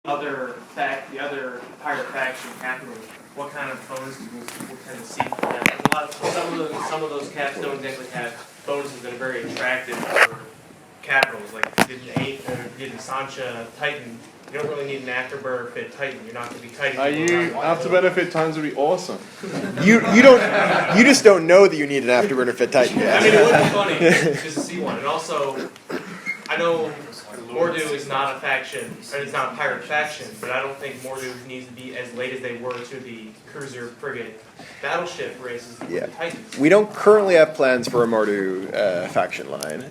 the other pirate faction happening, what kind of bonuses we'll tend to see from them? Some of those caps don't exactly have bonuses that are very attractive for capitals. Like did Sancha Titan, you don't really need an afterburner fit Titan. You're not going to be Titan. Afterburner fit Titans would be awesome. You just don't know that you need an afterburner fit Titan yet. I mean, it would be funny just to see one. And also, I know Mordu is not a faction, or it's not a pirate faction, but I don't think Mordu needs to be as late as they were to the cruiser frigate battleship races with the Titans. We don't currently have plans for a Mordu faction line.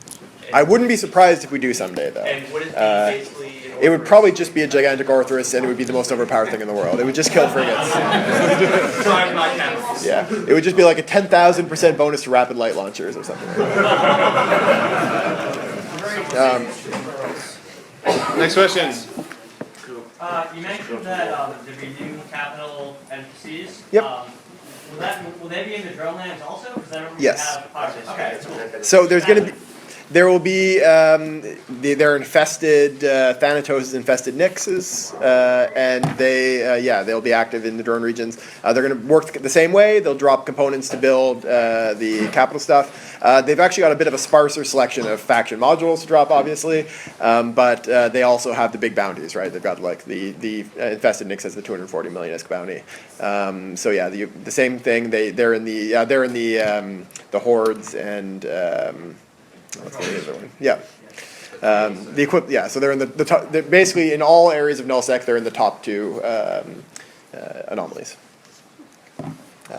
I wouldn't be surprised if we do someday, though. And would it be basically an it would probably just be a gigantic Orthrus, and it would be the most overpowered thing in the world. It would just kill frigates. Drive by capitals. Yeah, it would just be like a 10,000% bonus to rapid light launchers or something. Next question. You mentioned that there'd be new capital NPCs. Yep. Will they be in the drone lands also? Because I don't really Yes. have part of this. Okay. So there will be, they're infested, Thanatos is infested Nyxes, and they'll be active in the drone regions. They're going to work the same way. They'll drop components to build the capital stuff. They've actually got a bit of a sparser selection of faction modules to drop, obviously, but they also have the big bounties, right? They've got like the infested Nyx has the 240 million ISK bounty. So yeah, the same thing. They're in the hordes and. What's the other one? Yeah. So they're in the top, they're basically in all areas of nullsec, they're in the top two anomalies.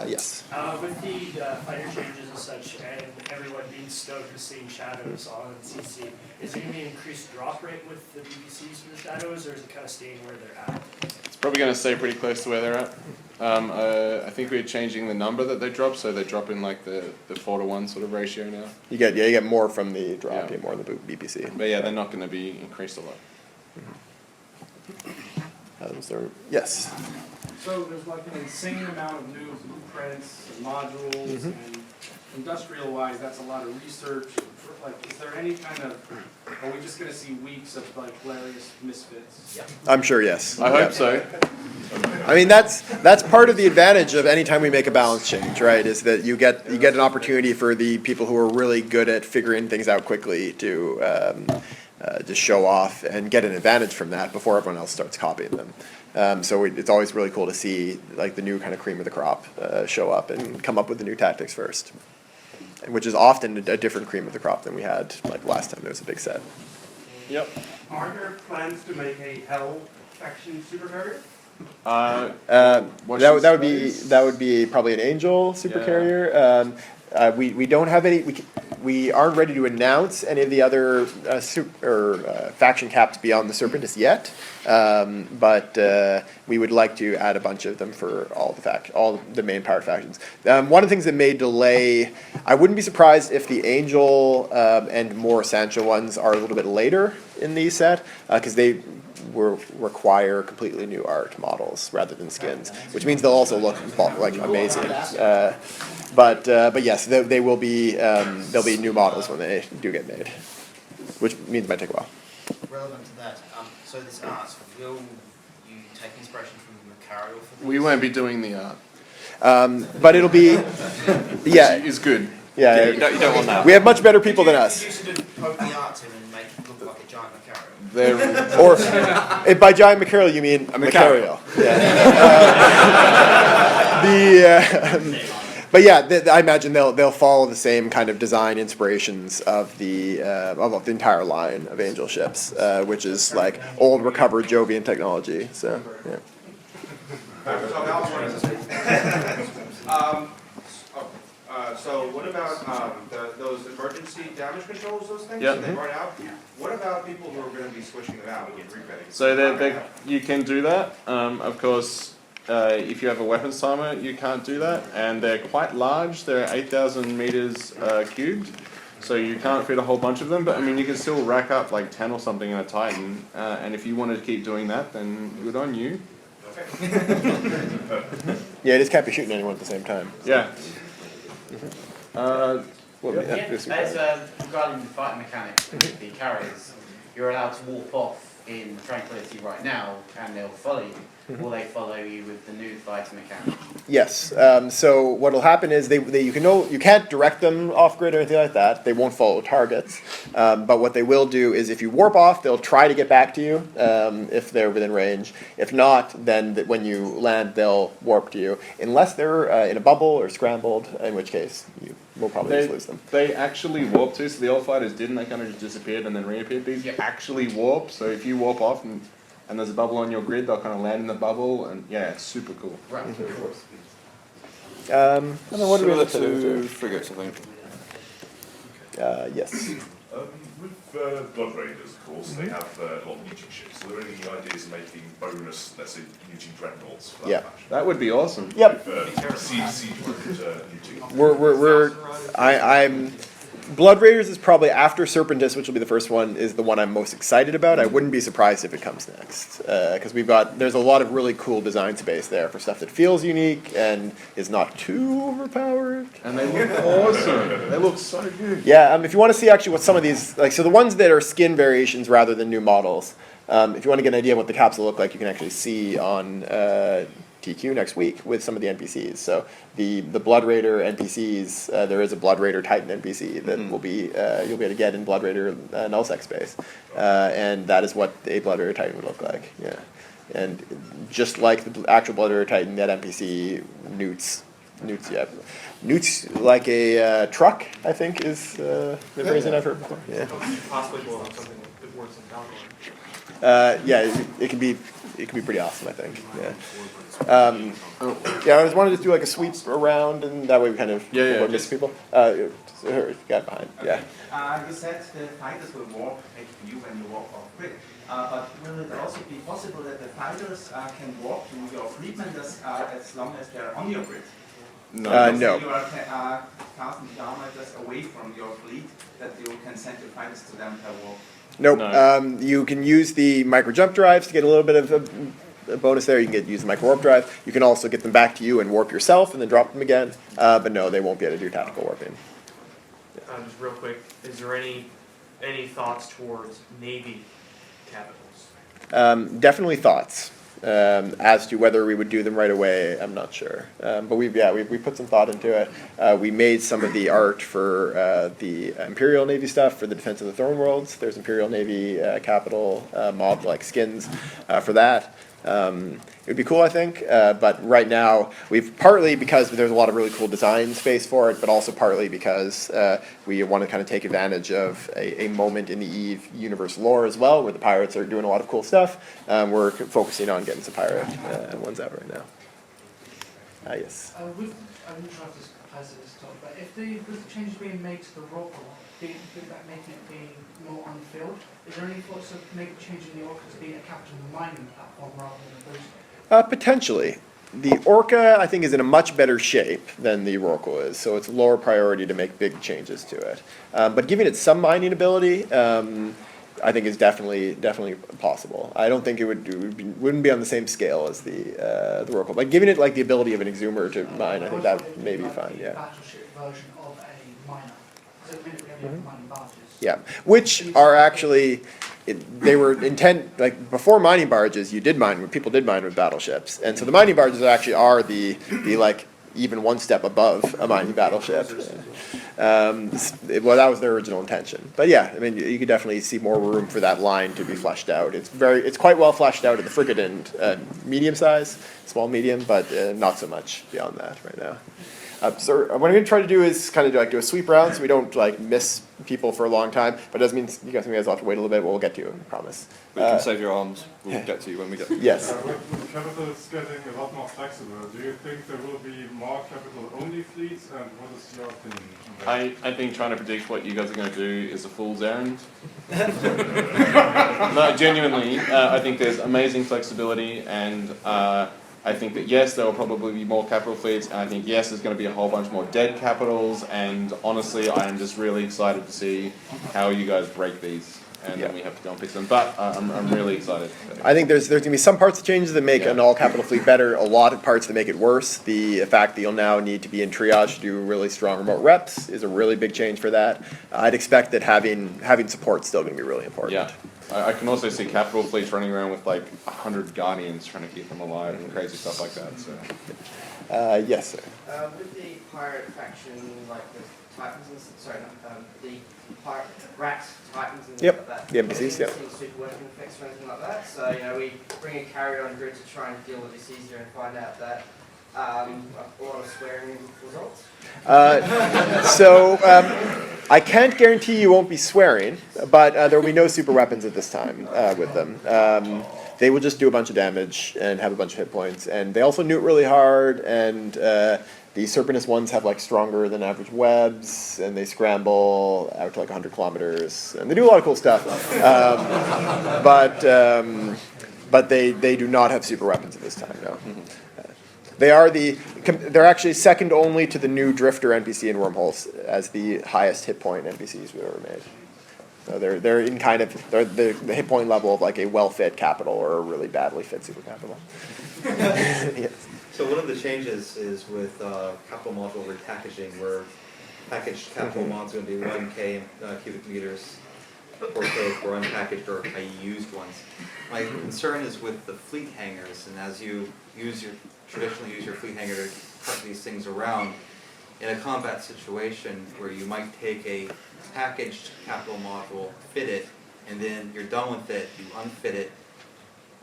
Yes. With the fighter changes and such, and everyone being stoked with seeing shadows on CC, is there going to be an increased drop rate with the BBCs for the shadows, or is it kind of staying where they're at? It's probably going to stay pretty close to where they're at. I think we're changing the number that they drop, so they drop in like the 4-to-1 sort of ratio now. You get more from the drop, you get more in the BPC. But yeah, they're not going to be increased a lot. Yes. So there's like an insane amount of new blueprints and modules, and industrial-wise, that's a lot of research. Like, is there any kind of, are we just going to see weeks of like hilarious misfits? I'm sure, yes. I hope so. I mean, that's part of the advantage of any time we make a balance change, right? Is that you get an opportunity for the people who are really good at figuring things out quickly to just show off and get an advantage from that before everyone else starts copying them. So it's always really cool to see like the new kind of cream of the crop show up and come up with the new tactics first, which is often a different cream of the crop than we had like last time there was a big set. Yep. Are there plans to make a Hell faction supercarrier? That would be probably an Angel supercarrier. We don't have any. We aren't ready to announce any of the other faction caps beyond the Serpentis yet, but we would like to add a bunch of them for all the main power factions. One of the things that may delay, I wouldn't be surprised if the Angel and more Sancho ones are a little bit later in the set, because they will require completely new art models rather than skins, which means they'll also look like amazing. But yes, they will be. There'll be new models when they do get made, which means it might take a while. Relevant to that, so this art, will you take inspiration from the Macario for this? We won't be doing the art. But it'll be, yeah, it's good. Yeah, you don't want that. We have much better people than us. You should poke the art to and make it look like a giant Macario. Or by giant Macario you mean a Macario. Yeah. But yeah, I imagine they'll follow the same kind of design inspirations of the entire line of Angel ships, which is like old recovered Jovian technology. So yeah. So what about those emergency damage controls? Those things Yep. that they run out. What about people who are going to be switching them out and get rebetting? So you can do that. Of course. If you have a weapons timer, you can't do that, and they're quite large. They're 8,000 meters cubed, so you can't fit a whole bunch of them. But I mean, you can still rack up like 10 or something in a Titan, and if you wanted to keep doing that, then good on you. Okay. Yeah, you just can't be shooting anyone at the same time. Yeah. As regarding the fighting mechanics with the carriers, you're allowed to warp off in Tranquility right now, and they'll follow you. Will they follow you with the new fighter mechanic? Yes. So what'll happen is you can't direct them off grid or anything like that. They won't follow targets. But what they will do is if you warp off, they'll try to get back to you if they're within range. If not, then when you land, they'll warp to you, unless they're in a bubble or scrambled, in which case you will probably just lose them. They actually warp too, so the old fighters didn't, they kind of just disappeared and then reappeared. These actually warp, so if you warp off and there's a bubble on your grid, they'll kind of land in the bubble, and yeah, it's super cool. Right. I don't know, what do we Similar look to to? frigates, I think. Yes. With Blood Raiders, of course, they have a lot of newting ships. Are there any ideas of making bonus, let's say, newting dreadnoughts for that Yeah. faction? That would be awesome. Yep. Siege newting. I'm Blood Raiders is probably after Serpentis, which will be the first one, is the one I'm most excited about. I wouldn't be surprised if it comes next, because there's a lot of really cool design space there for stuff that feels unique and is not too overpowered. And they look awesome. They look so good. Yeah, if you want to see actually what some of these, so the ones that are skin variations rather than new models, if you want to get an idea of what the caps will look like, you can actually see on TQ next week with some of the NPCs. So the Blood Raider NPCs, there is a Blood Raider Titan NPC that will be you'll be able to get in Blood Raider nullsec space, and that is what a Blood Raider Titan would look like. Yeah, and just like the actual Blood Raider Titan, that NPC newts like a truck. I think is the phrasing I've heard before. Yeah. Possibly blow up something that works in Valor. Yeah, it can be pretty awesome. I think. Yeah. Yeah, I just wanted to do like a sweep around, and that way we kind of avoid missing people. Got behind. Yeah. You said the fighters will warp to you when you walk off grid. But will it also be possible that the fighters can walk to your fleet members as long as they're on your grid? No. No. You are casting kilometers away from your fleet, that you can send your fighters to them per walk. Nope. No. You can use the micro jump drives to get a little bit of a bonus there. You can use the micro warp drive. You can also get them back to you and warp yourself and then drop them again. But no, they won't be able to do tactical warping. Just real quick, is there any thoughts towards Navy capitals? Definitely thoughts. As to whether we would do them right away, I'm not sure. But we put some thought into it. We made some of the art for the Imperial Navy stuff for the Defense of the Throne Worlds. There's Imperial Navy capital mod like skins for that. It would be cool, I think, but right now we've partly because there's a lot of really cool design space for it, but also partly because we want to kind of take advantage of a moment in the EVE universe lore as well, where the pirates are doing a lot of cool stuff. We're focusing on getting some pirate ones out right now. Yes. I'm not sure if this applies to this talk, but if the changes being made to the role, do you think that making it be more on the field? Is there any thoughts of making changing the Orca to be a capital mining platform rather than a boost? Potentially. The Orca, I think, is in a much better shape than the Rorqual is, so it's lower priority to make big changes to it. But giving it some mining ability, I think is definitely possible. I don't think wouldn't be on the same scale as the Rorqual, but giving it like the ability of an exhumer to mine, I think that may be fine. Yeah. Battleship version of a miner. So at the minute we have mining barges. Yeah, which are actually, they were like before mining barges, people did mine with battleships, and so the mining barges actually are the like even one step above a mining battleship. Well, that was their original intention. But yeah, I mean, you could definitely see more room for that line to be fleshed out. It's quite well fleshed out at the frigate and medium size, small medium, but not so much beyond that right now. So what I'm going to try to do is kind of do a sweep round so we don't like miss people for a long time. But it does mean you guys will have to wait a little bit. But we'll get to you, I promise. But you can save your arms. We'll get to you when we get. Yes. With capitals getting a lot more flexible, do you think there will be more capital-only fleets? And what is your opinion on that? I think trying to predict what you guys are going to do is a fool's errand. No, genuinely, I think there's amazing flexibility, and I think that yes, there will probably be more capital fleets, and I think yes, there's going to be a whole bunch more dead capitals, and honestly, I am just really excited to see how you guys break these, and then we have to go and fix them, but I'm really excited. I think there's going to be some parts of changes that make an all-capital fleet better, a lot of parts that make it worse. The fact that you'll now need to be in triage to do really strong remote reps is a really big change for that. I'd expect that having support still going to be really important. Yeah. I can also see capital fleets running around with like 100 guardians trying to keep them alive and crazy stuff like that. So. Yes, sir. With the pirate faction, like the Titans, sorry, the pirate rats, Titans, and Yep, like that. the NPCs, yep. Super weapon effects or anything like that. So we bring a carrier on grid to try and deal with this easier and find out that a lot of swearing results. I can't guarantee you won't be swearing, but there will be no super weapons at this time with them. They will just do a bunch of damage and have a bunch of hit points, and they also newt really hard, and the Serpentis ones have like stronger than average webs, and they scramble out to like 100 kilometers, and they do a lot of cool stuff. But they do not have super weapons at this time, no. They're actually second only to the new Drifter NPC in Wormholes as the highest hit point NPCs we've ever made. So they're in kind of the hit point level of like a well-fit capital or a really badly fit super capital. Yes. So one of the changes is with capital module repackaging, where packaged capital mods are going to be 1K cubic meters, 4K for unpackaged or used ones. My concern is with the fleet hangers, and as you traditionally use your fleet hanger to cart these things around, in a combat situation where you might take a packaged capital module, fit it, and then you're done with it, you unfit it.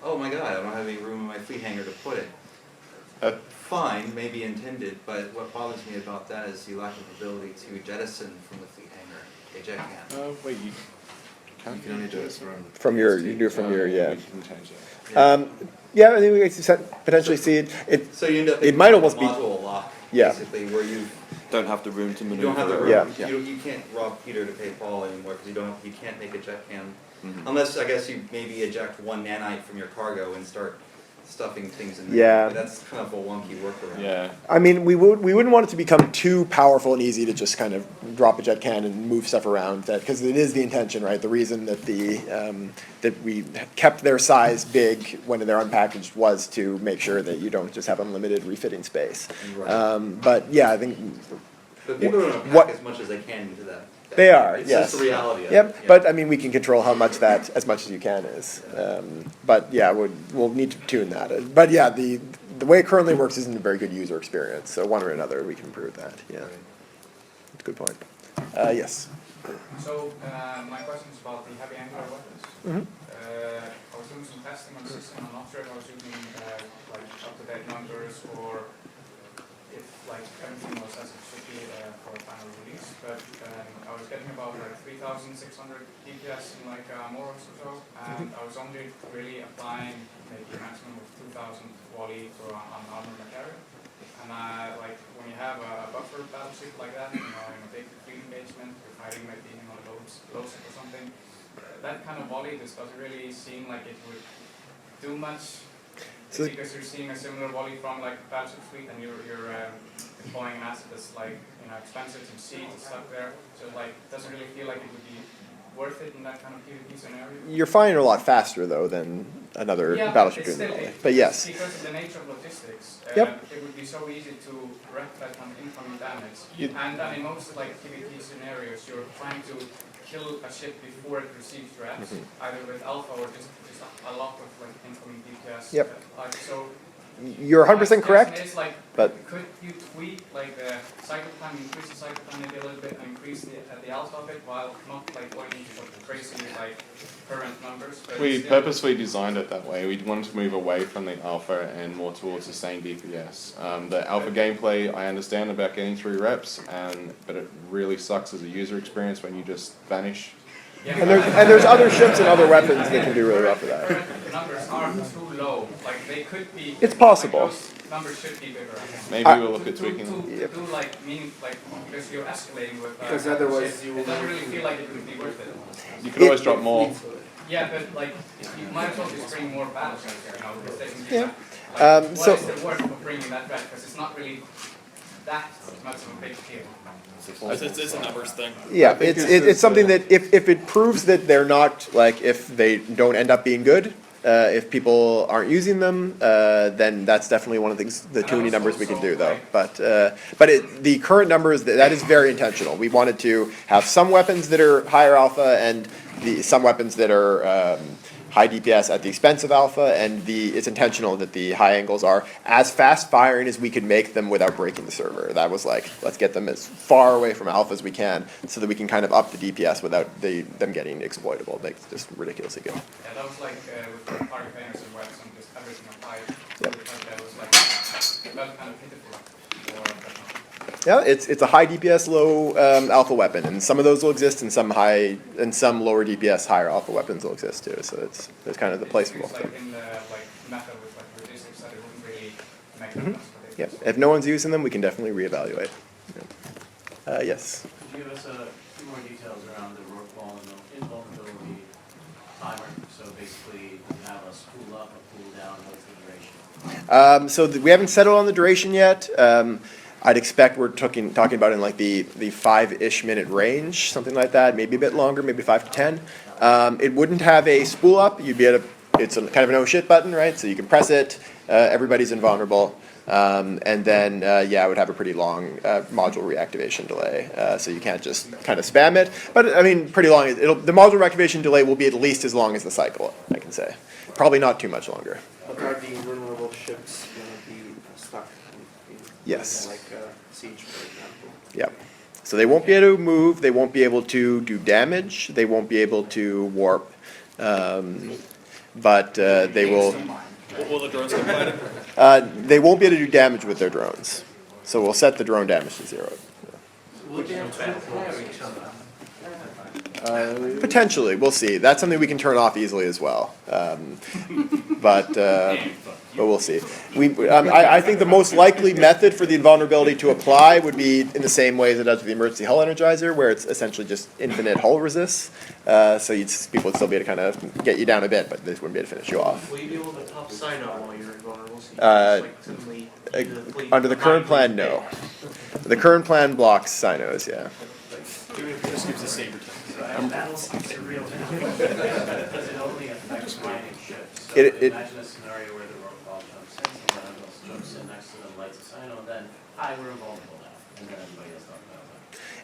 Oh my god, I don't have any room in my fleet hanger to put it. Fine, maybe intended, but what bothers me about that is the lack of ability to jettison from the fleet hanger a jet can. Wait, you You can only do it From your, you do it from your, yeah. You can change that. Yeah, I think we could potentially see it. So you end up it might almost be module lock, yeah. basically, where you don't have the room to maneuver. You don't have the room. Yeah. You can't rob Peter to pay Paul anymore because you can't make a jet can. Unless, I guess, you maybe eject one nanite from your cargo and start stuffing things in there. Yeah. But that's kind of a wonky workaround. Yeah. I mean, we wouldn't want it to become too powerful and easy to just kind of drop a jet can and move stuff around. Because it is the intention, right? The reason that that we kept their size big when they're unpackaged was to make sure that you don't just have unlimited refitting space. Right. But yeah, I think. But people are going to pack as much as they can into that. They are, it's yes. It's just the reality of yep. it. Yeah. But I mean, we can control how much as much as you can is. But yeah, we'll need to tune that. But yeah, the way it currently works isn't a very good user experience. So one or another, we can improve that. Yeah, that's a good point. Yes. So my question is about the heavy angular weapons. I was doing some testing on the system. I'm not sure if I was using like up-to-date numbers or if like everything was as it should be for final release. But I was getting about like 3,600 DPS in like more or so, and I was only really applying maybe a maximum of 2,000 volley for an armored material. And like when you have a buffer battleship like that, in a big fleet engagement, you're fighting maybe on a low ship or something, that kind of volley just doesn't really seem like it would do much. So because you're seeing a similar volley from like battleship fleet, and you're deploying an asset that's like expensive to see and stuff there. So like it doesn't really feel like it would be worth it in that kind of PvP scenario. You're firing a lot faster though than another battleship doing the volley. But yes. Because of the nature of logistics, yep. It would be so easy to wreck that kind of incoming damage. And then in most like PvP scenarios, you're trying to kill a ship before it receives threats, either with alpha or just a lot of like incoming DPS. Yep. So you're 100% correct. Is, like, but could you tweak like the cycle time, increase the cycle time maybe a little bit, and increase the alpha of it while not like going into sort of crazy like current numbers? We purposely designed it that way. We wanted to move away from the alpha and more towards sustained DPS. The alpha gameplay, I understand about getting through reps, but it really sucks as a user experience when you just vanish. Yeah. And there's other ships and other weapons that can do really well for that. The numbers are too low. Like they could be. It's possible. Like those numbers should be bigger. Maybe we'll look at tweaking them. To do like because you're escalating with. Because otherwise you it doesn't really feel like it would be worth it. You could always drop more. Yeah, but like you might as well just bring more battleships here, because they can do yeah. that. Like, what is the worth of bringing that back? Because it's not really that much of a big deal. It's a numbers thing. Yeah, it's something that if it proves that they're not, like, if they don't end up being good, if people aren't using them, then that's definitely one of the things, the tuning numbers we can do, though. But the current numbers, that is very intentional. We wanted to have some weapons that are higher alpha and some weapons that are high DPS at the expense of alpha, and it's intentional that the high angles are as fast firing as we could make them without breaking the server. That was like, let's get them as far away from alpha as we can, so that we can kind of up the DPS without them getting exploitable. It makes just ridiculously good. Yeah, that was like with the target banners and webs and just everything applied. Yep. That was like, that kind of pitiful. Yeah, it's a high DPS, low alpha weapon, and some of those will exist, and some lower DPS, higher alpha weapons will exist too. So it's kind of the place for both of them. Like in the method with like logistics that it wouldn't really make sense. Yeah, if no one's using them, we can definitely reevaluate. Yeah. Yes. Could you give us a few more details around the rope wall and the invulnerability timer? So basically, you have a spool up, a cool down, what's the duration? We haven't settled on the duration yet. I'd expect we're talking about in like the 5-ish minute range, something like that, maybe a bit longer, maybe 5 to 10. It wouldn't have a spool up. You'd be it's kind of an oh shit button, right? So you can press it, everybody's invulnerable. And then, it would have a pretty long module reactivation delay. So you can't just kind of spam it. But I mean, pretty long. The module reactivation delay will be at least as long as the cycle, I can say. Probably not too much longer. But are the vulnerable ships going to be stuck in Yes. like Siege, for example? Yeah. So they won't be able to move, they won't be able to do damage, they won't be able to warp, but they will... Will the drones get they won't be able to do damage with their drones. So we'll set the drone damage to 0. Would you have each other? Potentially, we'll see. That's something we can turn off easily as well. But we'll see. I think the most likely method for the invulnerability to apply would be in the same way as it does with the emergency hull energizer, where it's essentially just infinite hull resists. So people would still be able to kind of get you down a bit, but they wouldn't be able to finish you off. Will you be able to top sign on while you're invulnerable? So you can just, like, suddenly Under the current plan, no. The current plan blocks Sinos, yeah. Just gives a saber time. Battleships are real now. Does it only affect mining ships? So It- imagine a scenario where the rope wall jumps in, someone else jumps in next to them, lights a sign on, then, hi, we're invulnerable now, and then everybody else talks about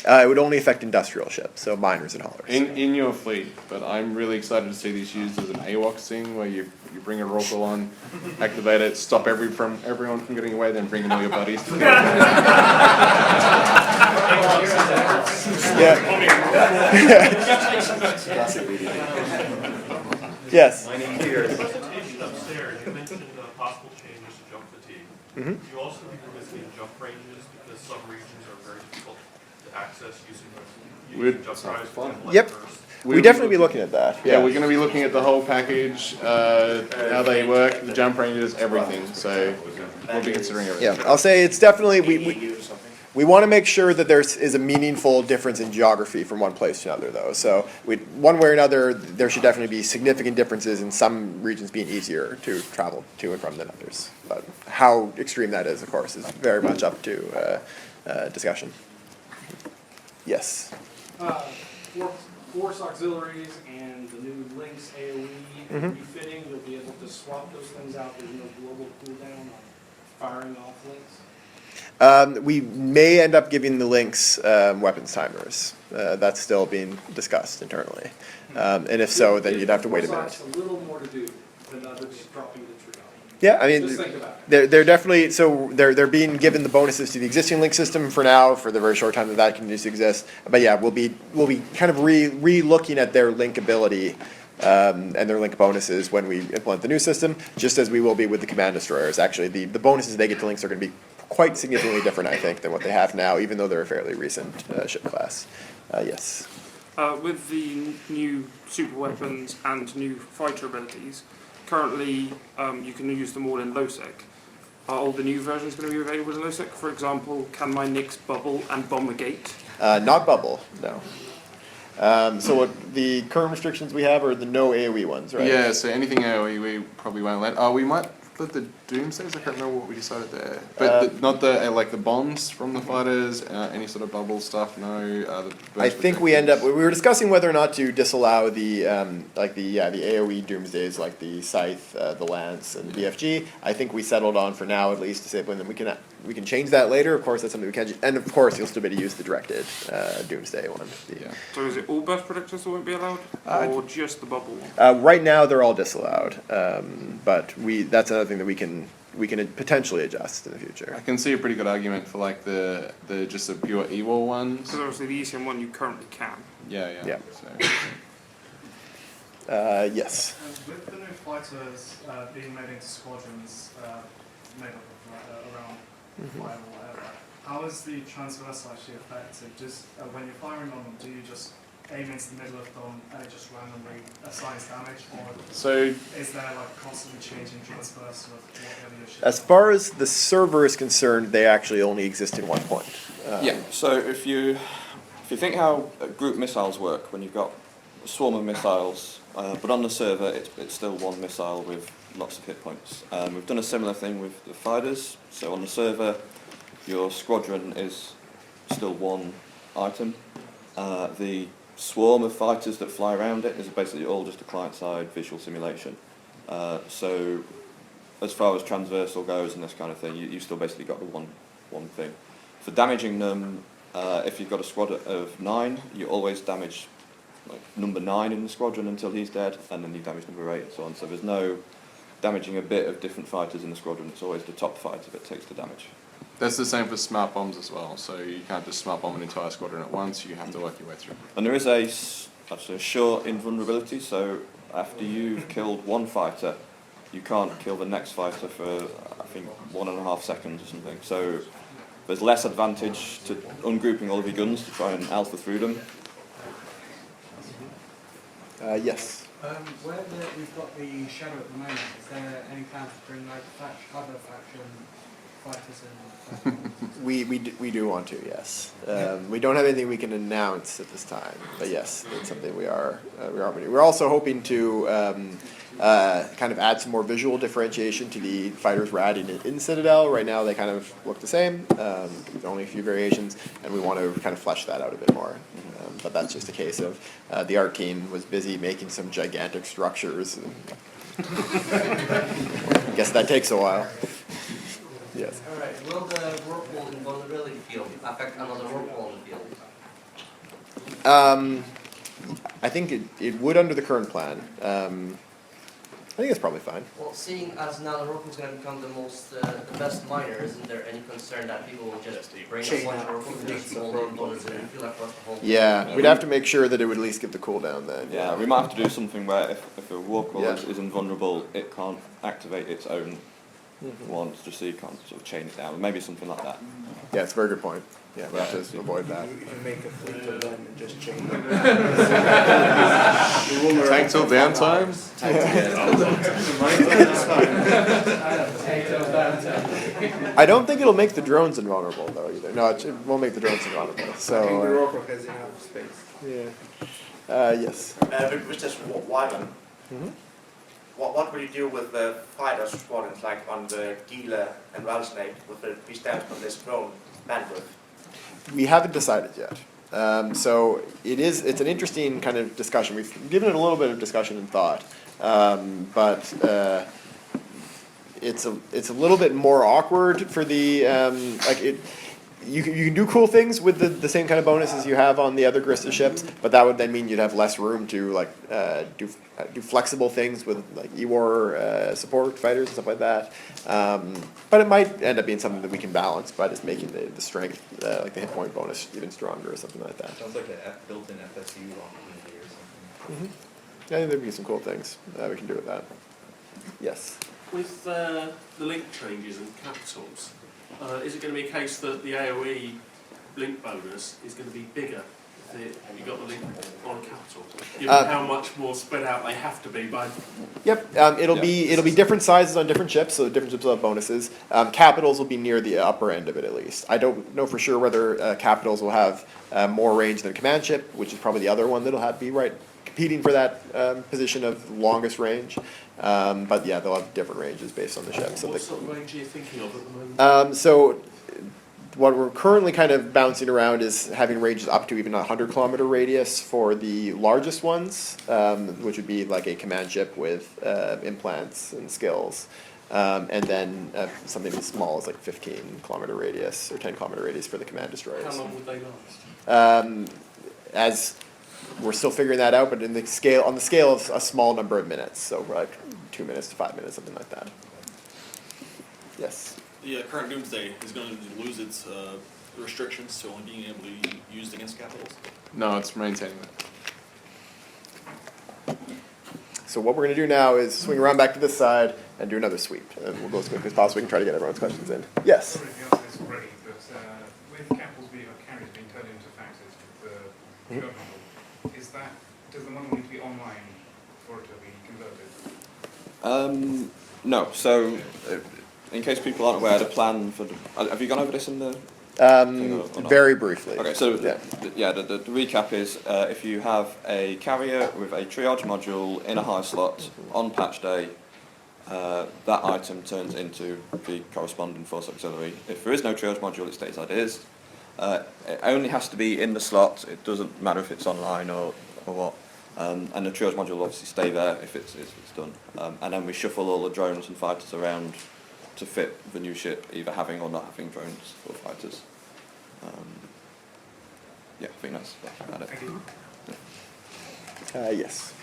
that. It would only affect industrial ships, so miners and haulers. In your fleet, but I'm really excited to see this used as an AWACS thing, where you bring a rifle on, activate it, stop everyone from getting away, then bring in all your buddies. Yes. My name is presentation upstairs, you mentioned possible changes to jump fatigue. Mhm. Do you also think we're missing jump ranges because some regions are very difficult to access using jump drives? Yep. We'd definitely be looking at that. Yeah, we're going to be looking at the whole package, how they work, the jump ranges, everything. So we'll be considering everything. Yeah, I'll say it's definitely, we want to make sure that there is a meaningful difference in geography from one place to another, though. So one way or another, there should definitely be significant differences in some regions being easier to travel to and from than others. But how extreme that is, of course, is very much up to discussion. Yes. Force auxiliaries and the new Lynx AoE refitting, you'll be able to swap those things out. There's no global cooldown on firing off Lynx. We may end up giving the Lynx weapons timers. That's still being discussed internally. And if so, then you'd have to wait a minute. A little more to do than just dropping the trigger. Yeah, I mean, Just think about it. they're definitely, so they're being given the bonuses to the existing link system for now, for the very short time that continues to exist. But yeah, we'll be kind of re-looking at their link ability and their link bonuses when we implement the new system, just as we will be with the command destroyers. Actually, the bonuses they get to links are going to be quite significantly different, I think, than what they have now, even though they're a fairly recent ship class. Yes. With the new super weapons and new fighter abilities, currently you can use them all in LowSec. Are all the new versions going to be available in LowSec? For example, can my Nyx bubble and bomb a gate? Not bubble, no. So what the current restrictions we have are the no AoE ones, right? Yeah, so anything AoE we probably won't let. We might the Doomsdays? I can't remember what we decided there. But not the like the bonds from the fighters, any sort of bubble stuff. No. I think we end up. We were discussing whether or not to disallow the the AOE Doomsdays, like the Scythe, the Lance, and the BFG. I think we settled on for now at least to say, well, then we can change that later. Of course, that's something we can. And of course, you'll still be able to use the directed Doomsday one. Yeah. So is it all burst predictors that won't be allowed, or just the bubble one? Right now, they're all disallowed, but that's another thing that we can potentially adjust in the future. I can see a pretty good argument for like the just the pure evil ones. Because obviously the ECM one you currently can. Yeah. So. Yes. With the new fighters being made into squadrons made up of around 5 or whatever, how is the transverse actually affected? Just when you're firing on them, do you just aim into the middle of them and it just randomly assigns damage, or is there like constantly changing transverse with whatever you're shooting? As far as the server is concerned, they actually only exist in one point. Yeah. So if you think how group missiles work, when you've got a swarm of missiles, but on the server it's still one missile with lots of hit points. We've done a similar thing with the fighters. So on the server, your squadron is still one item. The swarm of fighters that fly around it is basically all just a client-side visual simulation. So as far as transversal goes and this kind of thing, you still basically got the one thing. For damaging them, if you've got a squad of 9, you always damage like number 9 in the squadron until he's dead, and then you damage number 8 and so on. So there's no damaging a bit of different fighters in the squadron. It's always the top fighter that takes the damage. That's the same for smart bombs as well. So you can't just smart bomb an entire squadron at once. You have to work your way through. And there is actually a short invulnerability. So after you've killed one fighter, you can't kill the next fighter for I think 1.5 seconds or something. So there's less advantage to ungrouping all of your guns to try and alpha through them. Yes. Where we've got the shadow at the moment, is there any plans to bring like other faction fighters in? We do want to, yes. We don't have anything we can announce at this time, but yes, it's something we are doing. We're also hoping to kind of add some more visual differentiation to the fighters we're adding in Citadel. Right now they kind of look the same, only a few variations, and we want to kind of flesh that out a bit more. But that's just a case of the art team was busy making some gigantic structures. And I guess that takes a while. Yes. Alright, will the whirlpool invulnerability field affect another whirlpool in the field? I think it would under the current plan. I think it's probably fine. Well, seeing as now the whirlpool is going to become the best miner, isn't there any concern that people will just bring a bunch of whirlpool and just all the invulnerability field across the whole? Yeah, we'd have to make sure that it would at least give the cooldown then. Yeah, we might have to do something where if a whirlpool is invulnerable, it can't activate its own ones, just so you can't sort of chain it down. Maybe something like that. Yeah, it's a very good point. Yeah, we have to avoid that. You can make a fleet of them and just chain them. Tank till downtime? I don't think it'll make the drones invulnerable though either. No, it won't make the drones invulnerable. So. I think the Oracle has enough space. Yeah. Yes. With this Wyvern, what will you do with the fighter squadrons like on the Gila and Rattlesnake? Will it be stamped on this drone bandwidth? We haven't decided yet. So it's an interesting kind of discussion. We've given it a little bit of discussion and thought, but it's a little bit more awkward for the You can do cool things with the same kind of bonuses you have on the other Grista ships, but that would then mean you'd have less room to do flexible things with like EWAR support fighters and stuff like that. But it might end up being something that we can balance by just making the strength, like the hit point bonus, even stronger or something like that. Sounds like a built-in FSU opportunity or something. Yeah, I think there'd be some cool things we can do with that. Yes. With the link changes and capitals, is it going to be a case that the AOE link bonus is going to be bigger if you got the link on capital, given how much more spread out they have to be by? Yep, it'll be different sizes on different ships, so different ships will have bonuses. Capitals will be near the upper end of it at least. I don't know for sure whether capitals will have more range than command ship, which is probably the other one that'll be right competing for that position of longest range. But yeah, they'll have different ranges based on the ship. So What sort of range are you thinking of at the moment? so what we're currently kind of bouncing around is having ranges up to even a 100-kilometer radius for the largest ones, which would be like a command ship with implants and skills. And then something as small as like 15-kilometer radius or 10-kilometer radius for the command destroyers. How long would they last? As we're still figuring that out, but on the scale of a small number of minutes, so like 2 minutes to 5 minutes, something like that. Yes. The current Doomsday is going to lose its restrictions to only being able to be used against capitals. No, it's maintaining that. So what we're going to do now is swing around back to this side and do another sweep, and we'll go as quickly as possible. We can try to get everyone's questions in. Yes. Sorry if you answered this already, but with capitals being carriers being turned into factors with the field model, does the model need to be online for it to be converted? No. So, in case people aren't aware, the plan for have you gone over this in the? Very briefly. Okay, so the recap is if you have a carrier with a triage module in a high slot on patch day, that item turns into the corresponding force auxiliary. If there is no triage module, it stays as it is. It only has to be in the slot. It doesn't matter if it's online or what. And the triage module will obviously stay there if it's done. And then we shuffle all the drones and fighters around to fit the new ship, either having or not having drones or fighters. I think that's about it. Yes.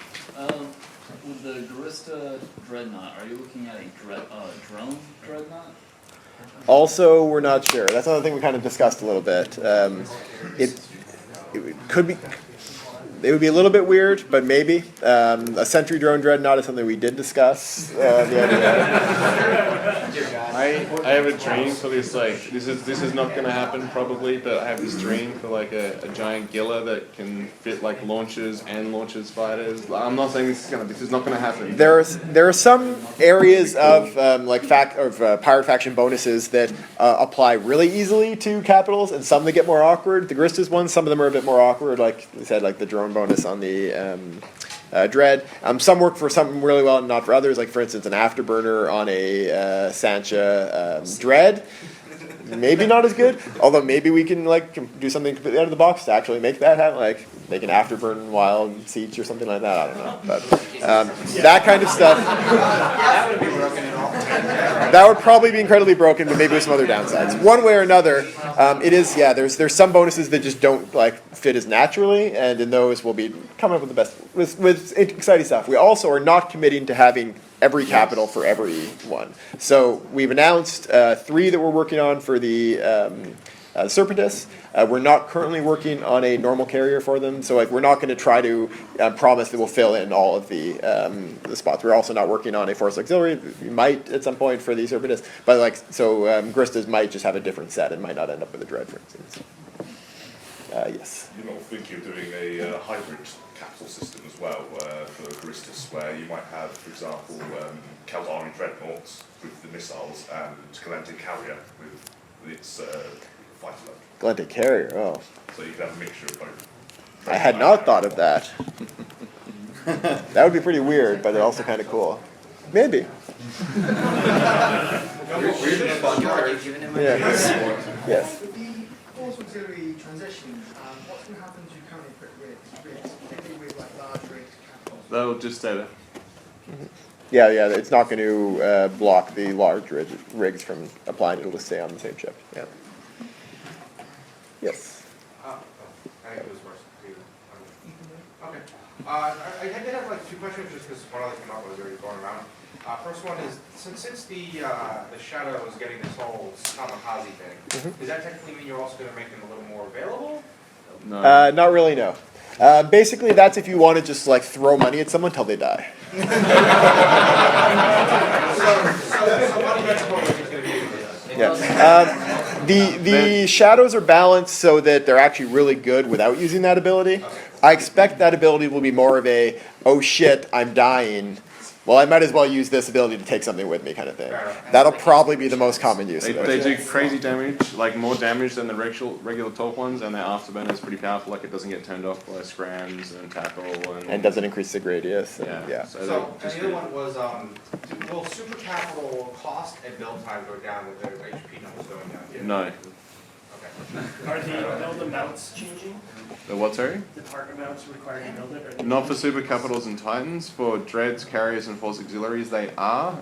With the Garista Dreadnought, are you looking at a drone Dreadnought? Also, we're not sure. That's another thing we kind of discussed a little bit. It could be. It would be a little bit weird, but maybe. A Sentry drone dreadnought is something we did discuss the other day. I have a dream for this, like, this is not going to happen probably, but I have this dream for like a giant Gilla that can fit like launchers and launches fighters. I'm not saying this is not going to happen. There are some areas of pirate faction bonuses that apply really easily to capitals, and some that get more awkward. The Gristas ones, some of them are a bit more awkward, like we said, like the drone bonus on the Dread. Some work for some really well and not for others, like for instance an afterburner on a Sancha Dread. Maybe not as good, although maybe we can like do something completely out of the box to actually make that happen, like make an afterburn while in siege or something like that. I don't know, but that kind of stuff. That would be broken and all. That would probably be incredibly broken, but maybe with some other downsides. One way or another, it is, there's some bonuses that just don't like fit as naturally, and in those we'll be coming up with the best, with exciting stuff. We also are not committing to having every capital for every one. So we've announced 3 that we're working on for the Serpentis. We're not currently working on a normal carrier for them, so like we're not going to try to promise that we'll fill in all of the spots. We're also not working on a force auxiliary. We might at some point for the Serpentis, but Gristas might just have a different set and might not end up with a Dread, for instance. Yes. You're not thinking of doing a hybrid capital system as well, for Charistus, where you might have, for example, Caldari Dreadnoughts with the missiles and Galactic Carrier with its fighter load. Galactic Carrier, oh. So you could have a mixture of both. I had not thought of that. That would be pretty weird, but also kind of cool. Maybe. Yes. With the force auxiliary transition, what's going to happen to currently equipped rigs, particularly with like large rigs, capitals? They'll just stay there. Yeah, it's not going to block the large rigs from applying. It'll just stay on the same ship. Yeah. Yes. I think it was worse. Okay. I did have like 2 questions just because one of them came up was already going around. First one is, since the Shadow is getting this whole kamikaze thing, does that technically mean you're also going to make them a little more available? No. Not really, no. Basically, that's if you want to just like throw money at someone until they die. Yeah. The shadows are balanced so that they're actually really good without using that ability. I expect that ability will be more of a, oh shit, I'm dying, well, I might as well use this ability to take something with me kind of thing. Fair enough. That'll probably be the most common use They, of they it. do crazy damage, like more damage than the regular torque ones, and their afterburner is pretty powerful. Like it doesn't get turned off by scrams and tackle And doesn't increase the radius. And, Yeah. yeah. So, and the other one was, will super capital cost and build time go down with the HP numbers going down? No. Okay. Are the build amounts changing? The what, sorry? The part amounts required to build it? Are they Not for changing? super capitals and titans. For dreads, carriers, and force auxiliaries, they are.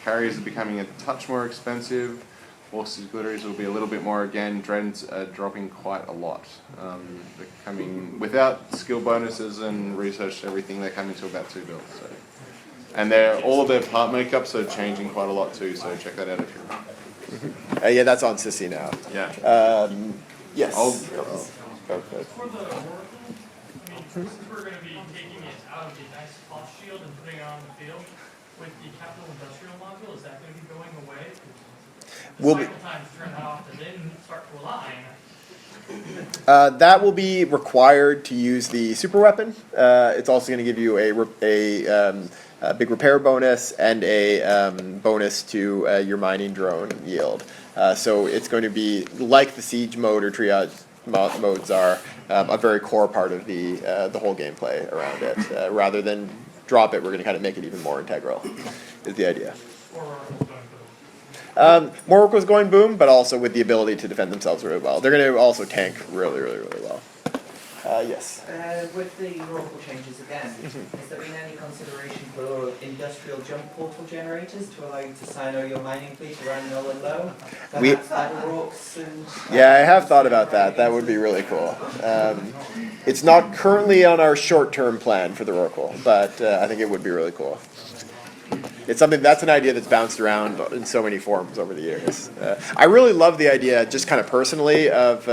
Carriers are becoming a touch more expensive. Force auxiliaries will be a little bit more again. Dreads are dropping quite a lot. They're coming without skill bonuses and research and everything. They're coming to about 2 builds. So. And all of their part makeups are changing quite a lot too. So check that out if you want. Yeah, that's on Sissy now. Yeah. Yes. Okay. For the Oracle, I mean, since we're going to be taking it out of the nice cost shield and putting it on the field, with the capital industrial module, is that going to be going away? The cycle times turn that off and then start to align. That will be required to use the super weapon. It's also going to give you a big repair bonus and a bonus to your mining drone yield. So it's going to be like the siege mode or triage modes are a very core part of the whole gameplay around it. Rather than drop it, we're going to kind of make it even more integral. Is the idea. More Oracles going boom, but also with the ability to defend themselves really well. They're going to also tank really well. Yes. With the Oracle changes again, has there been any consideration for industrial jump portal generators to allow you to silo your mining fleet around null and low? Perhaps battle rocks and... Yeah, I have thought about that. That would be really cool. It's not currently on our short-term plan for the Oracle, but I think it would be really cool. It's something that's an idea that's bounced around in so many forms over the years. I really love the idea, just kind of personally, of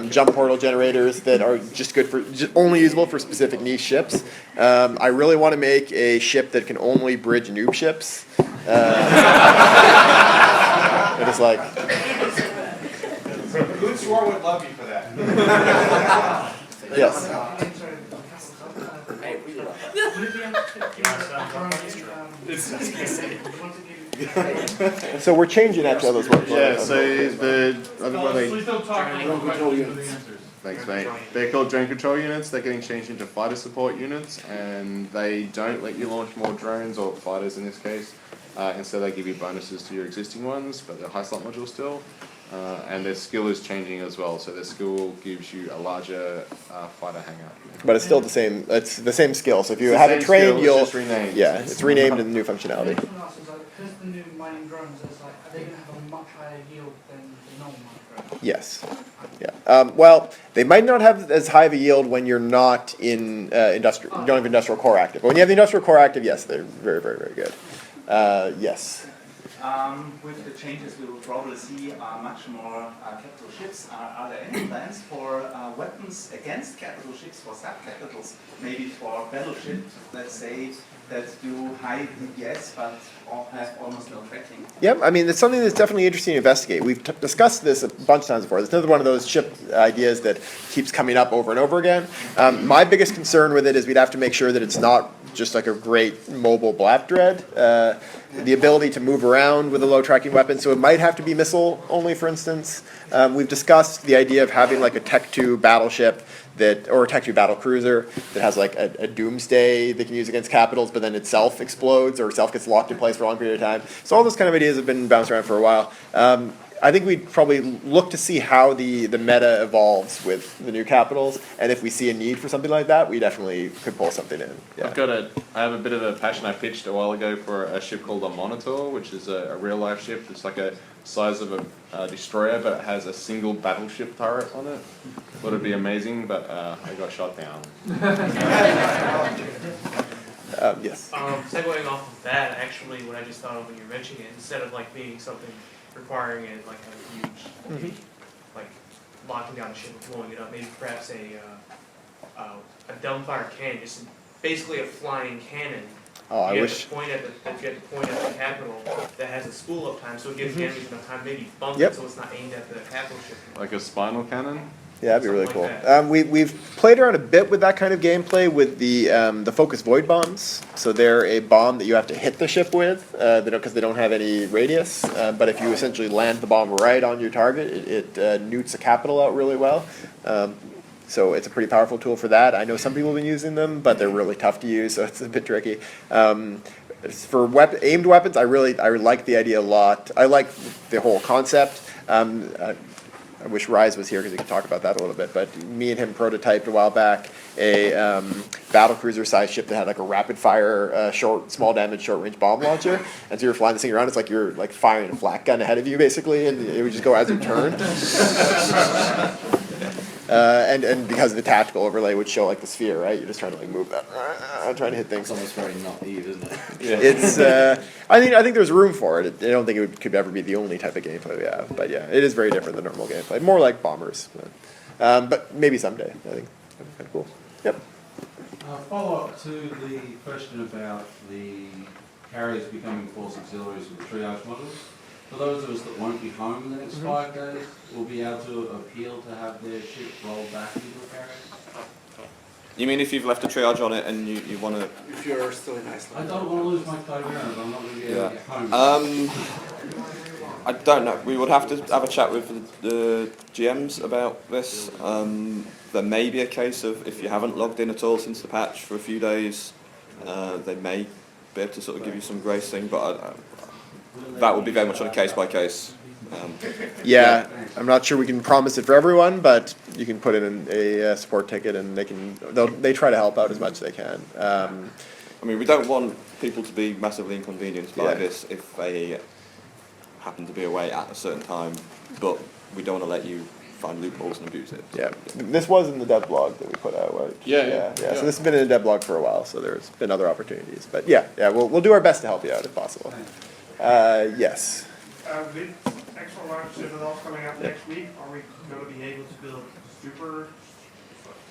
jump portal generators that are just good for, just only usable for specific niche ships. I really want to make a ship that can only bridge noob ships. It is like. Goodswar would love you for that. Yes. So we're changing actually all those words. Yeah, so Please don't talk for the answers. Thanks, mate. They're called drone control units. They're getting changed into fighter support units, and they don't let you launch more drones, or fighters in this case. Instead, they give you bonuses to your existing ones, but they're high slot modules still. And their skill is changing as well, so their skill gives you a larger fighter hangar. But it's still the same. It's the same skill. So if you have it trained, skill, you'll. it's just renamed. Yeah, it's renamed in the new functionality. Because the new mining drones, are they going to have a much higher yield than the normal mining drones? Yes. Yeah. Well, they might not have as high of a yield when you're not in industrial. You don't have industrial core active. But when you have the industrial core active, yes, they're very good. Yes. With the changes, we will probably see much more capital ships. Are there any plans for weapons against capital ships, for sub-capitals, maybe for battleships, let's say, that do high DPS but have almost no tracking? Yep, I mean, it's something that's definitely interesting to investigate. We've discussed this a bunch of times before. It's another one of those ship ideas that keeps coming up over and over again. My biggest concern with it is we'd have to make sure that it's not just like a great mobile blap dread. The ability to move around with a low tracking weapon, so it might have to be missile only, for instance. We've discussed the idea of having like a Tech 2 battleship or a Tech 2 battle cruiser that has like a doomsday they can use against capitals, but then itself explodes or itself gets locked in place for a long period of time. So all those kind of ideas have been bounced around for a while. I think we'd probably look to see how the meta evolves with the new capitals, and if we see a need for something like that, we definitely could pull something in. Yeah. I have a bit of a passion. I pitched a while ago for a ship called a Monitor, which is a real life ship. It's like a size of a destroyer, but it has a single battleship turret on it. Thought it'd be amazing, but I got shot down. Yes. Segueing off of that, actually, what I just thought of when you were mentioning it, instead of like being something requiring it like a huge, like locking down a ship and blowing it up, maybe perhaps a dumbfire cannon, just basically a flying cannon. Oh, you I have wish. to point at the capital that has a spool up time, so it gives the enemies enough time, maybe bump Yep. it so it's not aimed at the capital ship. Like a spinal cannon? Yeah, that'd be really Something cool. like We've played around a bit with that kind of gameplay with the focus void bombs. So they're a bomb that you have to hit the ship with, because they don't have any radius. But if you essentially land the bomb right on your target, it newts a capital out really well. So it's a pretty powerful tool for that. I know some people have been using them, but they're really tough to use, so it's a bit tricky. For aimed weapons, I like the idea a lot. I like the whole concept. I wish Rise was here because he could talk about that a little bit. But me and him prototyped a while back a battlecruiser sized ship that had like a rapid fire, small damage, short range bomb launcher. And so you're flying this thing around. It's like you're like firing a flak gun ahead of you basically, and it would just go as it turned. And because of the tactical overlay would show like the sphere, right? You're just trying to like move that, trying to hit things. It's almost very naive, isn't it? Yeah. It's I think there's room for it. I don't think could ever be the only type of gameplay we have, but yeah, it is very different than normal gameplay. More like bombers, but maybe someday. I think that'd be kind of cool. Yep. Follow up to the question about the carriers becoming force auxiliaries with triage modules. For those of us that won't be home in the next 5 days, will be able to appeal to have their ship rolled back into a carrier? You mean if you've left a triage on it and you want to... If you're still in Iceland. I don't want to lose my coherence, I'm not going to be able to get home. I don't know. We would have to have a chat with the GMs about this. There may be a case of if you haven't logged in at all since the patch for a few days, they may be able to sort of give you some grace thing, but that would be very much on a case by case. Yeah, I'm not sure we can promise it for everyone, but you can put in a support ticket, and they try to help out as much as they can. I mean, we don't want people to be massively inconvenienced by this if they happen to be away at a certain time, but we don't want to let you find loopholes and abuse it. Yeah, this was in the dev blog that we put out, right? Yeah. So this has been in the dev blog for a while, so there's been other opportunities. But yeah, we'll do our best to help you out if possible. Yes. With extra large citadels coming up next week, are we going to be able to build super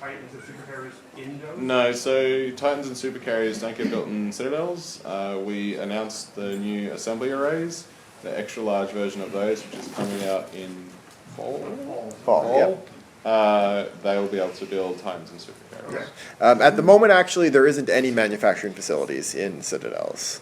Titans and super carriers in those? No, so Titans and super carriers don't get built in citadels. We announced the new assembly arrays, the extra large version of those, which is coming out in fall. Yep. They will be able to build Titans and super carriers. At the moment, actually, there isn't any manufacturing facilities in Citadels.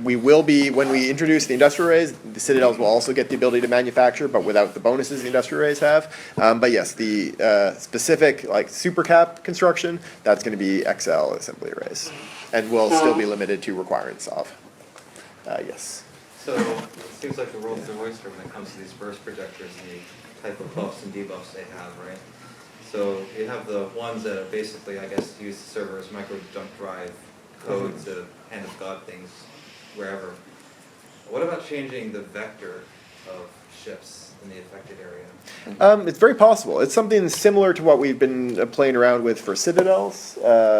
We will be, when we introduce the industrial arrays, the Citadels will also get the ability to manufacture, but without the bonuses the industrial arrays have. But yes, the specific like super cap construction, that's going to be XL assembly arrays, and will still be limited to requirements of. Yes. So it seems like the world's the oyster when it comes to these burst projectors and the type of buffs and debuffs they have, right? So you have the ones that are basically, I guess, use the server's micro jump drive code to hand of God things wherever. What about changing the vector of ships in the affected area? It's very possible. It's something similar to what we've been playing around with for Citadels,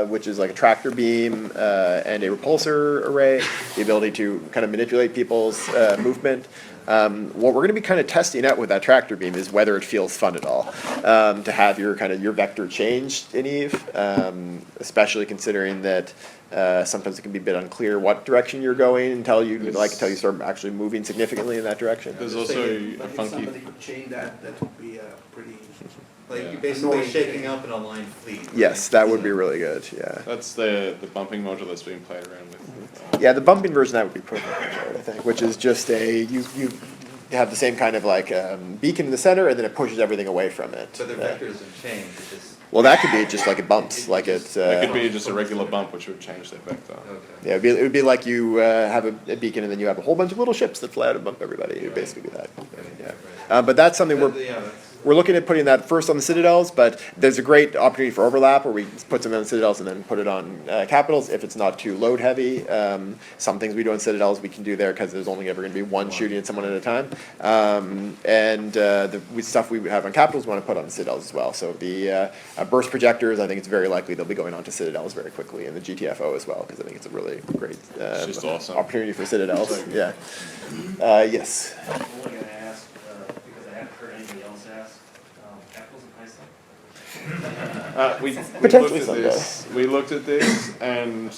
which is like a tractor beam and a repulsor array, the ability to kind of manipulate people's movement. What we're going to be kind of testing out with that tractor beam is whether it feels fun at all to have your vector changed in Eve, especially considering that sometimes it can be a bit unclear what direction you're going until you start actually moving significantly in that direction. There's also a But if funky. somebody could change that, that would be pretty. Like you're basically shaking up an online fleet. Right? Yes, that would be really good. Yeah. That's the bumping module that's being played around with. Yeah, the bumping version that would be perfect for it, I think, which is just you have the same kind of like beacon in the center, and then it pushes everything away from it. But the vector doesn't change. It's just Well, that could be just like it bumps, like it's. It could be just a regular bump, which would change the vector. Yeah, it would be like you have a beacon, and then you have a whole bunch of little ships that fly out and bump everybody. It would basically be that. Yeah. But that's something we're looking at putting that first on the Citadels, but there's a great opportunity for overlap where we put some on the Citadels and then put it on Capitals if it's not too load heavy. Some things we do on Citadels we can do there because there's only ever going to be one shooting at someone at a time. And the stuff we have on Capitals we want to put on the Citadels as well. So the burst projectors, I think it's very likely they'll be going on to Citadels very quickly, and the GTFO as well, because I think it's a really great just awesome. opportunity for Citadels. Yeah. Yes. I'm only going to ask, because I haven't heard anybody else ask, Capitals in Iceland? We looked at this, and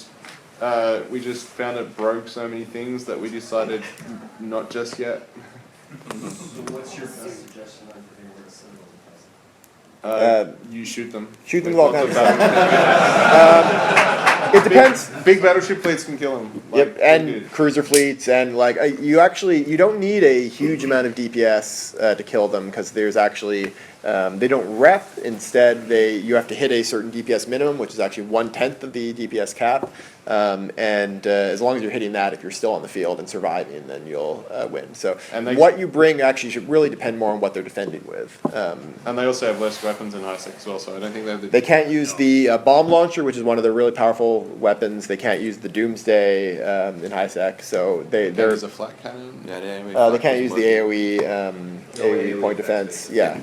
we just found it broke so many things that we decided not just yet. So what's your best suggestion on putting where the Citadels in You shoot them. Shoot them with with all lots kinds of battle- It depends. Big battleship fleets can kill them. Yep, and cruiser fleets, and like you don't need a huge amount of DPS to kill them, because there's actually they don't rep. Instead, you have to hit a certain DPS minimum, which is actually 1/10 of the DPS cap. And as long as you're hitting that, if you're still on the field and surviving, then you'll win. So what you bring actually should really depend more on what they're defending with. And they also have less weapons in high sec as well, so I don't think they can't use the bomb launcher, which is one of their really powerful weapons. They can't use the Doomsday in high sec, so they're use a flat cannon. Yeah, they can't use the AOE point defense. Yeah.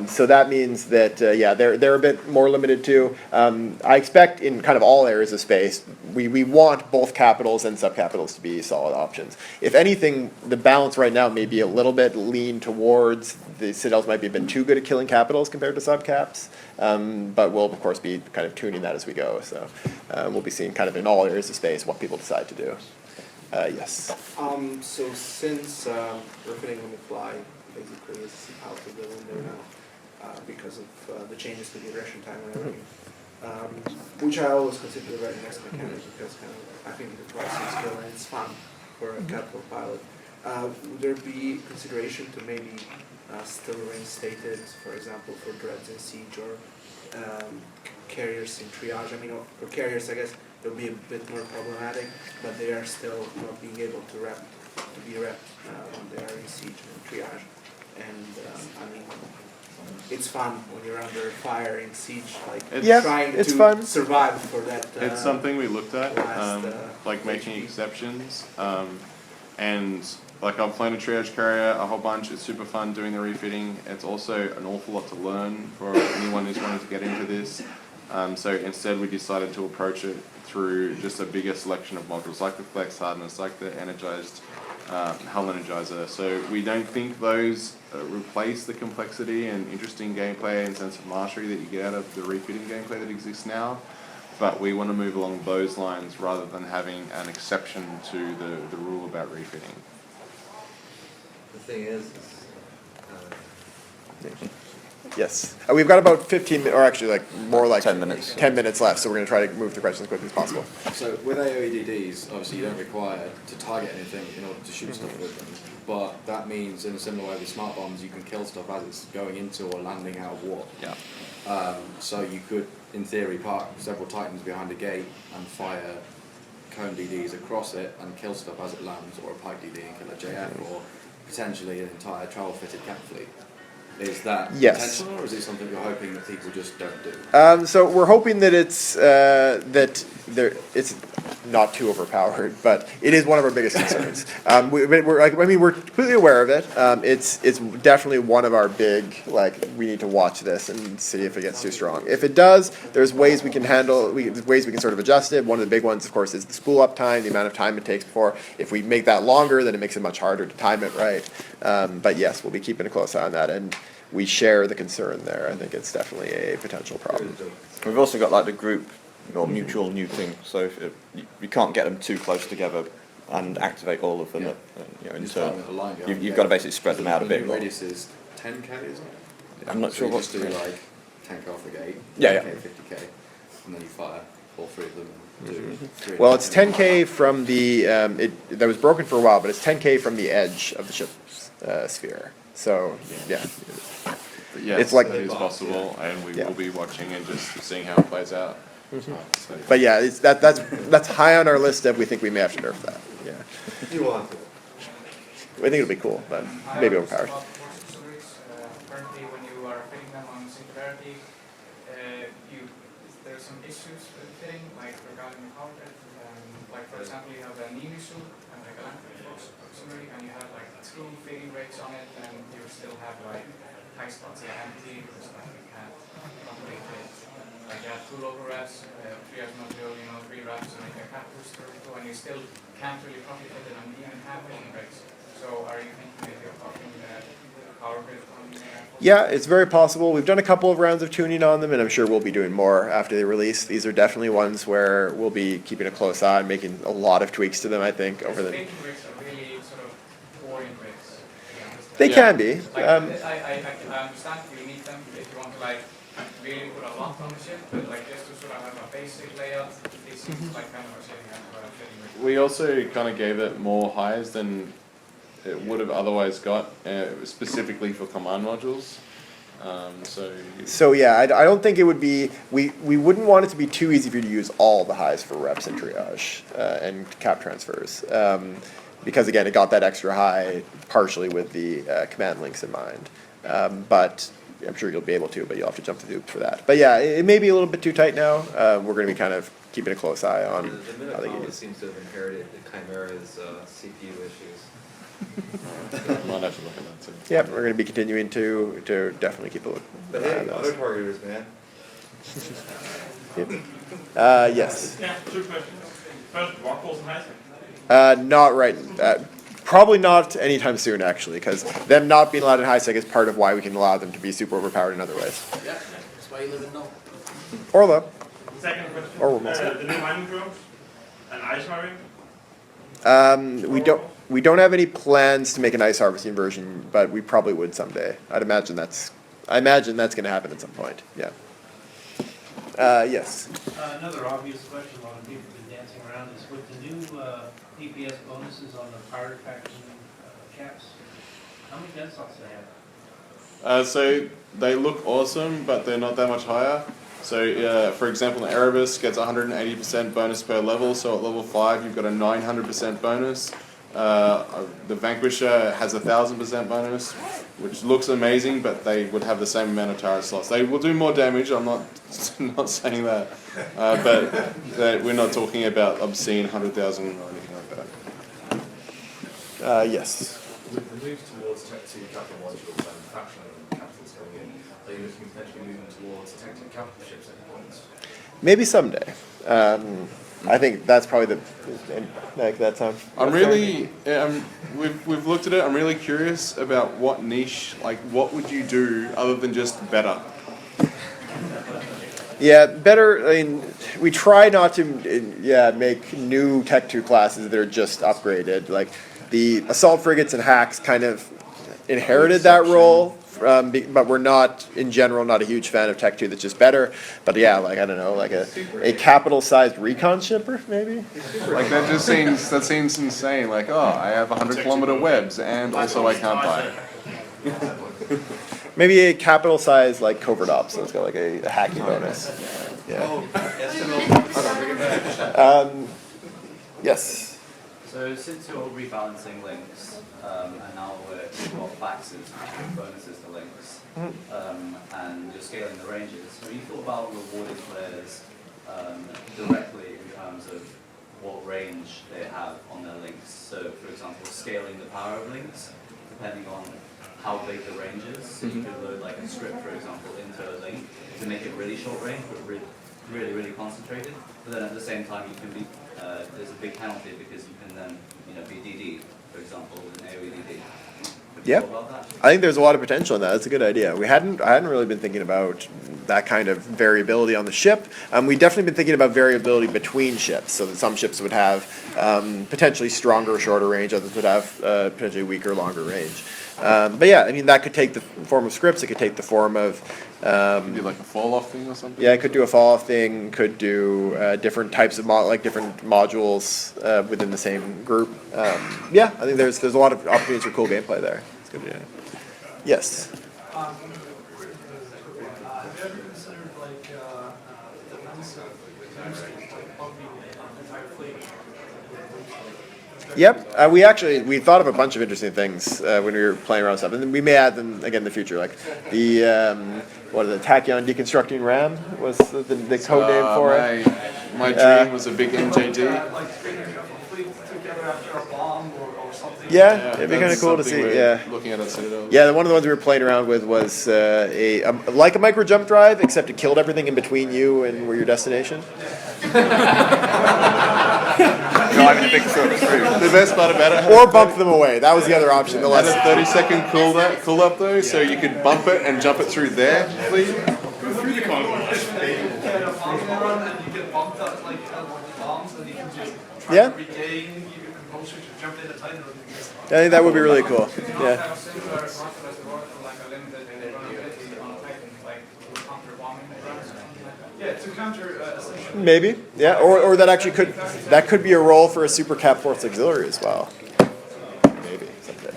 So that means that they're a bit more limited too. I expect in kind of all areas of space, we want both capitals and subcapitals to be solid options. If anything, the balance right now may be a little bit lean towards the Citadels might be a bit too good at killing capitals compared to subcaps, but we'll of course be kind of tuning that as we go. So we'll be seeing kind of in all areas of space what people decide to do. Yes. So since refitting on the fly basically is out of the window now because of the changes to the aggression time and everything, which I always consider the very next mechanic because I think the pricing is good and it's fun for a capital pilot. Would there be consideration to maybe still reinstate it, for example, for dreads in siege or carriers in triage? I mean, for carriers, I guess they'll be a bit more problematic, but they are still not being able to be repped when they are in siege and triage. And I mean, it's fun when you're under fire in siege, like trying to survive for that. It's something we looked at, like making HP. exceptions, and like I've played a triage carrier a whole bunch. It's super fun doing the refitting. It's also an awful lot to learn for anyone who's wanting to get into this. So instead we decided to approach it through just a bigger selection of modules, like the Flex Hardness, like the Energized Hull Energizer. So we don't think those replace the complexity and interesting gameplay and sense of mastery that you get out of the refitting gameplay that exists now. But we want to move along those lines rather than having an exception to the rule about refitting. The thing is Yes. We've got about 15 minutes, or actually like more like 10 minutes. 10 minutes left, so we're going to try to move the questions as quickly as possible. So with AOEDDs, obviously you don't require to target anything in order to shoot stuff with them. But that means in a similar way with smart bombs, you can kill stuff as it's going into or landing out of warp. Yeah. So you could, in theory, park several Titans behind a gate and fire cone DDs across it and kill stuff as it lands, or a pike DD and kill a JF, or potentially an entire travel-fitted cap fleet. Is that intentional, or is it something you're hoping that people just don't do? So we're hoping that it's not too overpowered, but it is one of our biggest concerns. We're completely aware of it. It's definitely one of our big, we need to watch this and see if it gets too strong. If it does, there's ways we can handle, ways we can sort of adjust it. One of the big ones, of course, is the spool up time, the amount of time it takes before. If we make that longer, then it makes it much harder to time it right. But yes, we'll be keeping a close eye on that, and we share the concern there. I think it's definitely a potential problem. We've also got like the group or mutual nuking, so if you can't get them too close together and activate all of them in turn. You've got to basically spread them out a bit The more. radius is 10k, isn't it? I'm not sure what's what's do like 10k off the gate, Yeah, 10k, 50k, and then you fire all three of them. And do three Well, of it's them. 10k from the that was broken for a while, but it's 10k from the edge of the ship's sphere. So yeah, But yes, it's like that is possible, and we Yeah. will be watching and just seeing how it plays out. So- But yeah, that's high on our list of we think we may have to nerf that. Yeah, You want to. I think it'll be cool, but maybe overpowered. Currently, when you are fitting them on Singularity, there's some issues with fitting, like regarding the power grid. Like for example, you have a Nini suit and like a auxiliary, and you have like two fitting rates on it, and you still have like high spots that are empty because like you can't complete it. Like you have two local reps, 3 as module, 3 reps, and like a cap booster, and you still can't really properly fit it and even have fitting rates. So are you thinking that you're talking power grid on Yeah, it's very possible. We've done a couple of rounds of tuning on them, and I'm sure we'll be doing more after they release. These are definitely ones where we'll be keeping a close eye and making a lot of tweaks to them, I think, over the... Fitting rigs are really sort of boring rigs. They can be. Like, I understand you need them if you want to like really put a lot on the ship, but like just to sort of have a basic layout, it seems like kind of a setting up for a fitting rig. We also kind of gave it more highs than it would have otherwise got, specifically for command modules. So yeah, I don't think it would be, we wouldn't want it to be too easy for you to use all the highs for reps and triage and cap transfers. Because again, it got that extra high partially with the command links in mind. But I'm sure you'll be able to, but you'll have to jump through the hoops for that. But yeah, it may be a little bit too tight now. We're going to be kind of keeping a close eye on The how they get Minotaur used. seems to have inherited the Chimera's CPU issues. Might have to look at that too. Yep, we're going to be continuing to definitely keep a look. But eye hey, on auto those. targeters, man. Yep. Yes. Yeah, two questions. First, Rockwell's and Heisman. Not right. Probably not anytime soon, actually, because them not being allowed in high sec is part of why we can allow them to be super overpowered in other ways. Yeah, that's why you live in Null. Or low. Second question. Or remote. The new mining drones and ice harvesting. We don't have any plans to make an ice harvesting version, but we probably would someday. I imagine that's going to happen at some point. Yeah. Yes. Another obvious question a lot of people have been dancing around is with the new DPS bonuses on the pirate faction caps, how many gun slots do they have? So they look awesome, but they're not that much higher. So for example, the Erebus gets 180% bonus per level, so at level 5 you've got a 900% bonus. The Vanquisher has 1,000% bonus, which looks amazing, but they would have the same amount of turret slots. They will do more damage, I'm not saying that, but we're not talking about obscene 100,000 or anything like that. Yes. With the move towards Tech 2 capital modules and faction capitals going in, are you looking potentially moving towards Tech 2 capital ships at any point? Maybe someday. I think that's probably that sounds. I'm really, we've looked at it. I'm really curious about what niche, like what would you do other than just better? Yeah, better. I mean, we try not to, make new Tech 2 classes that are just upgraded. Like the assault frigates and hacks kind of inherited that role. But we're not, in general, not a huge fan of Tech 2 that's just better. But yeah, like, I don't know, like a capital-sized recon shipper, maybe? Like that seems insane. Like, oh, I have 100-kilometer webs, and also I can't buy it. Maybe a capital-sized, like, covert ops, so it's got like a hacking bonus. Yeah. Yes. So since you're rebalancing links, and now we've got faxes, which bonuses to links, and you're scaling the ranges, have you thought about rewarding players directly in terms of what range they have on their links? So, for example, scaling the power of links, depending on how big the range is. So you could load like a script, for example, into a link to make it really short range, but really concentrated. But then at the same time, you can be there's a big penalty because you can then be DD, for example, with an AoE DD. Yeah, I think there's a lot of potential in that. That's a good idea. I hadn't really been thinking about that kind of variability on the ship. We've definitely been thinking about variability between ships, so that some ships would have potentially stronger or shorter range, others would have potentially weaker, longer range. But yeah, I mean, that could take the form of scripts, it could take the form of... do like a fall-off thing or something? Yeah, it could do a fall-off thing, could do different types of, different modules within the same group. Yeah, I think there's a lot of opportunities for cool gameplay there. It's good, yeah. Yes? Have you ever considered like defensive entire fleet? Yep, we thought of a bunch of interesting things when we were playing around with stuff, and then we may add them again in the future. Like the Tachyon deconstructing RAM was the code name for it. My dream was a big MJD. Like stringing a fleet together after a bomb or something. Yeah, it'd be kind of cool to see. Yeah, looking at Citadel. Yeah, one of the ones we were playing around with was like a micro jump drive, except it killed everything in between you and where your destination. Driving a big service through. The best part about it. Or bump them away. That was the other option. The Had less a 30-second cool up though, so you could bump it and jump it through there. Please. Go through the convoy. You get a bomb run and you get bumped up like bombs and you can just try to regain your composure to jump in a tight. I think that would be really cool. Yeah. Have a similar concept as the like a limited vulnerability on a Titan, like counter bombing. to counter essentially. Maybe, yeah, or that could be a role for a super cap force auxiliary as well. Maybe someday.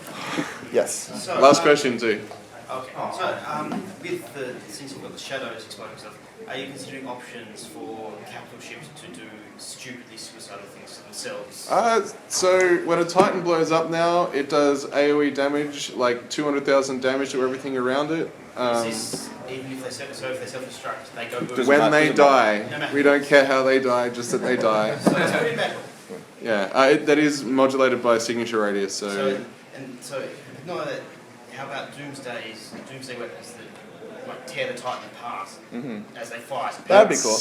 Yes. So, last question too. Okay. So since you've got the shadows exploding stuff, are you considering options for capital ships to do stupidly suicidal things to themselves? So when a Titan blows up now, it does AoE damage, like 200,000 damage to everything around it. Is this, even if they self-destruct, they go boom? When they die, No we don't care how they die, just that they die. So it's pretty bad. Yeah, that is modulated by signature radius. So ignore that. How about doomsday weapons that like tear the Titan apart as they fight? That'd be cool.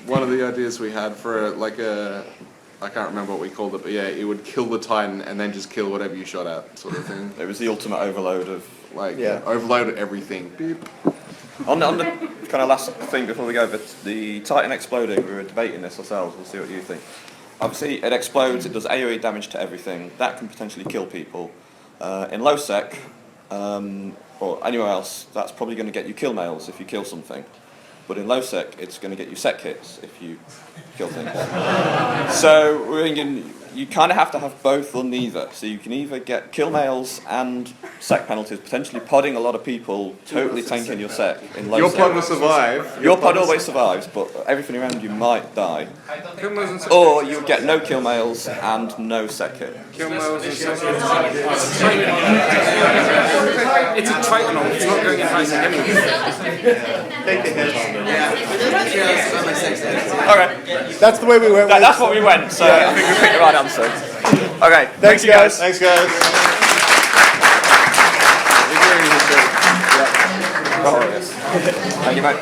One of the ideas we had for I can't remember what we called it, but yeah, it would kill the Titan and then just kill whatever you shot at, sort of thing. It was the ultimate overload of overload everything. Beep. On the kind of last thing before we go, but the Titan exploding, we were debating this ourselves. We'll see what you think. Obviously, it explodes. It does AoE damage to everything. That can potentially kill people. In low sec. Or anywhere else, that's probably going to get you kill nails if you kill something. But in low sec, it's going to get you sec hits if you kill things. So we're thinking you kind of have to have both or neither. So you can either get kill nails and sec penalties, potentially podding a lot of people, totally tanking your sec in low Your sec. pod will survive. Your pod always survives, but everything around you might die. Or you get no kill nails and no sec hit. Kill nails and sec hits. It's a Titan, it's not going in high sec anyway. Take the hit. Okay. That's the way we went. That's what we went, so I think we picked the right answer. Okay, Thanks, guys. Thanks, guys. Thank you, mate.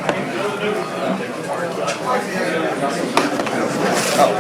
Oh.